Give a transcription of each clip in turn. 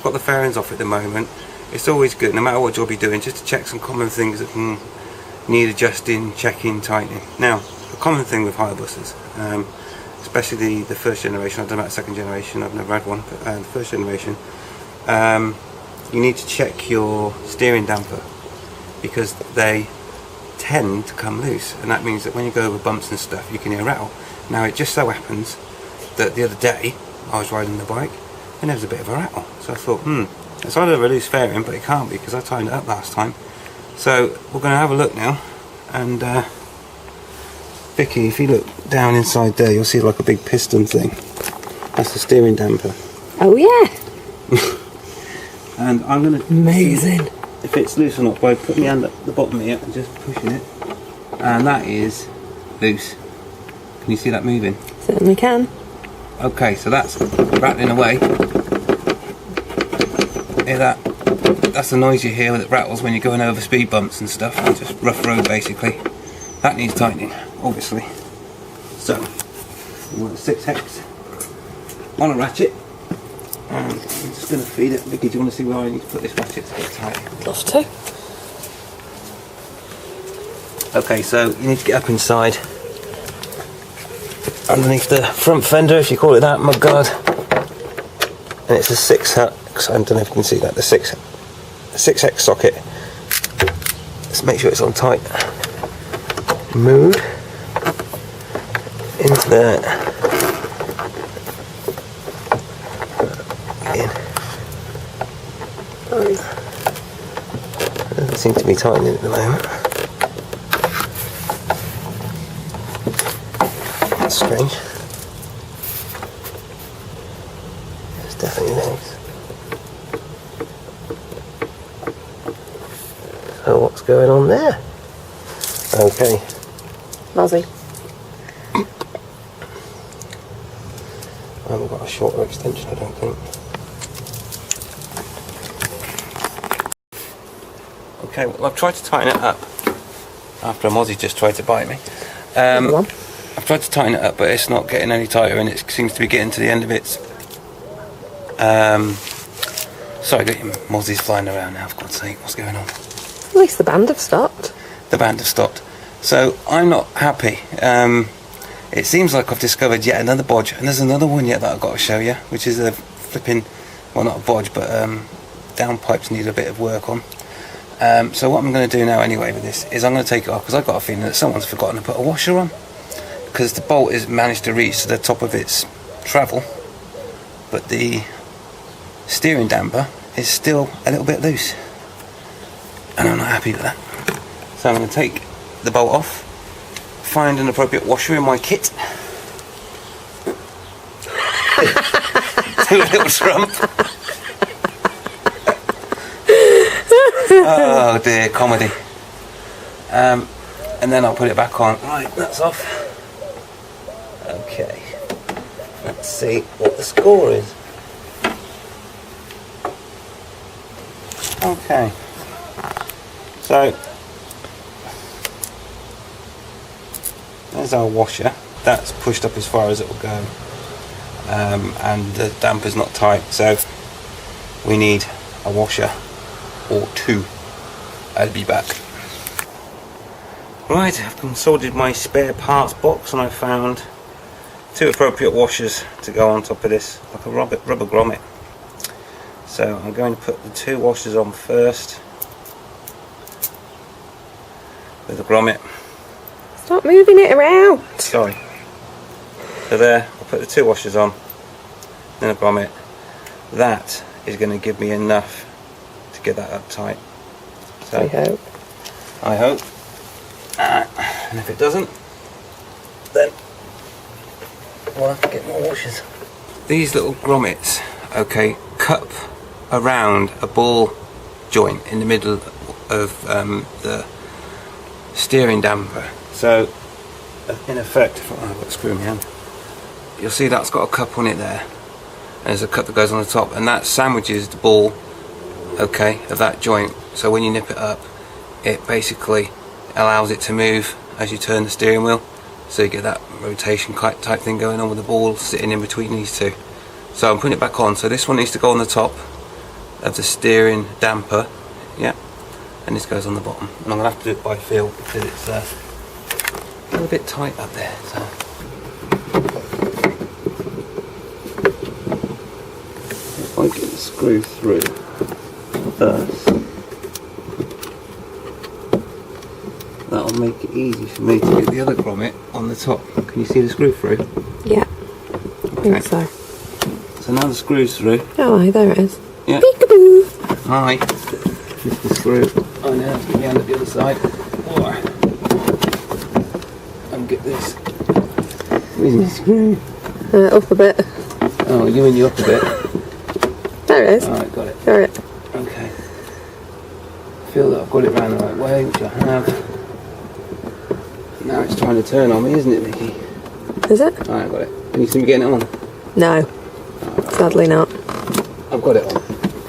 got the fairings off at the moment, it's always good, no matter what job you're doing, just to check some common things that can need adjusting, checking, tightening. Now, the common thing with Hayabusas, especially the first generation, I don't know about the second generation, I've never had one, but the first generation, you need to check your steering damper, because they tend to come loose, and that means that when you go over bumps and stuff you can hear a rattle. Now it just so happens that the other day I was riding the bike and there was a bit of a rattle, so I thought it's either a loose fairing, but it can't be because I tightened it up last time. So we're going to have a look now, and Vicky, if you look down inside there you'll see like a big piston thing. That's the steering damper. Oh yeah. And I'm going to amazing if it's loose or not by putting my hand at the bottom here and just pushing it, and that is loose. Can you see that moving? Certainly can. Okay, so that's rattling away. Hear that? That's the noise you hear when it rattles when you're going over speed bumps and stuff, just rough road basically. That needs tightening, obviously. So, we want a 6 hex on a ratchet. And I'm just going to feed it. Vicky, do you want to see where I need to put this ratchet to get tight? Love to. Okay, so you need to get up inside, underneath the front fender, if you call it that, mudguard. And it's a 6 hex, I don't know if you can see that, the 6 hex socket. Let's make sure it's on tight. Move into there. Doesn't seem to be tightening at the moment. That's strange. It's definitely loose. So what's going on there? Okay. Mozzie. I haven't got a shorter extension, I don't think. Okay, well I've tried to tighten it up after a Mozzie just tried to bite me. I've tried to tighten it up, but it's not getting any tighter, and it seems to be getting to the end of its... sorry, I got your Mozzies flying around now, for God's sake, what's going on? At least the band have stopped. The band have stopped. So, I'm not happy. It seems like I've discovered yet another bodge, and there's another one yet that I've got to show you, which is a flipping, well not a bodge, but downpipes need a bit of work on. So what I'm going to do now anyway with this is I'm going to take it off, because I've got a feeling that someone's forgotten to put a washer on, because the bolt has managed to reach to the top of its travel, but the steering damper is still a little bit loose, and I'm not happy with that. So I'm going to take the bolt off, find an appropriate washer in my kit, do a little trump. Oh dear, comedy. And then I'll put it back on. Right, that's off. Okay. Let's see what the score is. Okay. So, there's our washer. That's pushed up as far as it will go. And the damper's not tight, so we need a washer or two. I'll be back. Right, I've consulted my spare parts box and I've found 2 appropriate washers to go on top of this, like a rubber grommet. So I'm going to put the 2 washers on first with the grommet. Stop moving it around. Sorry. So there, I'll put the 2 washers on, then a grommet. That is going to give me enough to get that up tight. So, I hope. And if it doesn't, then we'll have to get more washers. These little grommets, okay, cup around a ball joint in the middle of the steering damper. So, in effect, I've got a screw in my hand, you'll see that's got a cup on it there. And there's a cup that goes on the top, and that sandwiches the ball, okay, of that joint. So when you nip it up, it basically allows it to move as you turn the steering wheel, so you get that rotation type thing going on with the ball sitting in between these two. So I'm putting it back on, so this one needs to go on the top, of the steering damper. Yeah, and this goes on the bottom. And I'm going to have to do it by feel because it's a little bit tight up there. So. If I get the screw through first, that'll make it easy for me to get the other grommet on the top. Can you see the screw through? Yeah, Okay. I think so. So now the screw's through. Oh, aye, there it is. Yeah. Peekaboo! Hi. Lift the screw. Oh, now let's get my hand at the other side. Oh. And get this. Where's the screw? Up a bit. Oh, you and you up a bit. There it is. Alright, got it. Got it. Okay. Feel that I've got it round the right way, which I have. Now it's trying to turn on me, isn't it, Vicky? Is it? Alright, got it. Can you see me getting it on? No. Sadly not. I've got it on.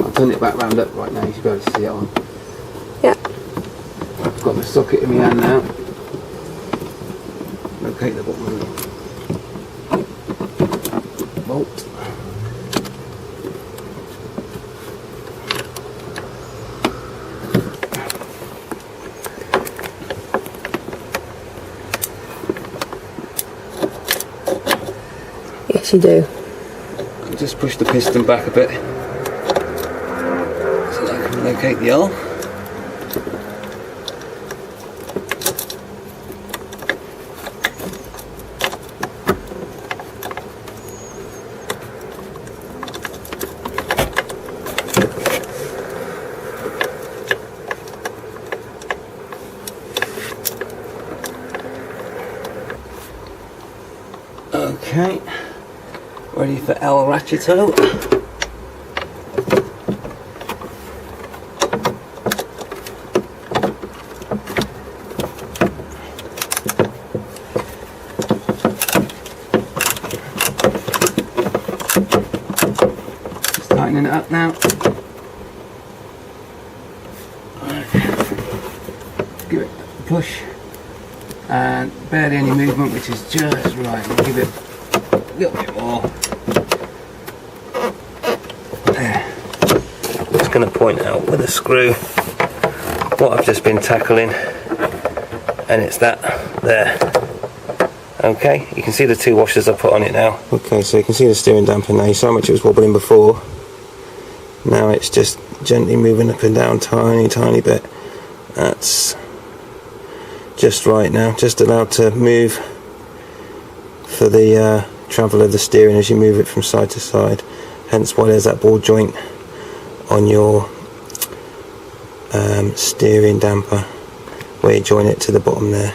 I'll turn it back round up right now, you should be able to see it on. Yeah. I've got the socket in my hand now. Locate the bottom of the bolt. Yes, you do. Just push the piston back a bit so that I can locate the L. Okay, ready for L ratcheto. Just tightening it up now. Give it a push. And barely any movement, which is just right. We'll give it a little bit more. There. I'm just going to point out with a screw what I've just been tackling, and it's that there. Okay, you can see the two washers I put on it now. Okay, so you can see the steering damper now. You saw how much it was wobbling before. Now it's just gently moving up and down, tiny bit. That's just right now, just allowed to move for the travel of the steering as you move it from side to side, hence why there's that ball joint on your steering damper where you join it to the bottom there,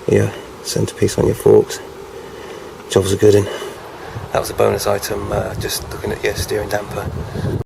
your centerpiece on your forks. Job's a good one. That was a bonus item, just looking at your steering damper.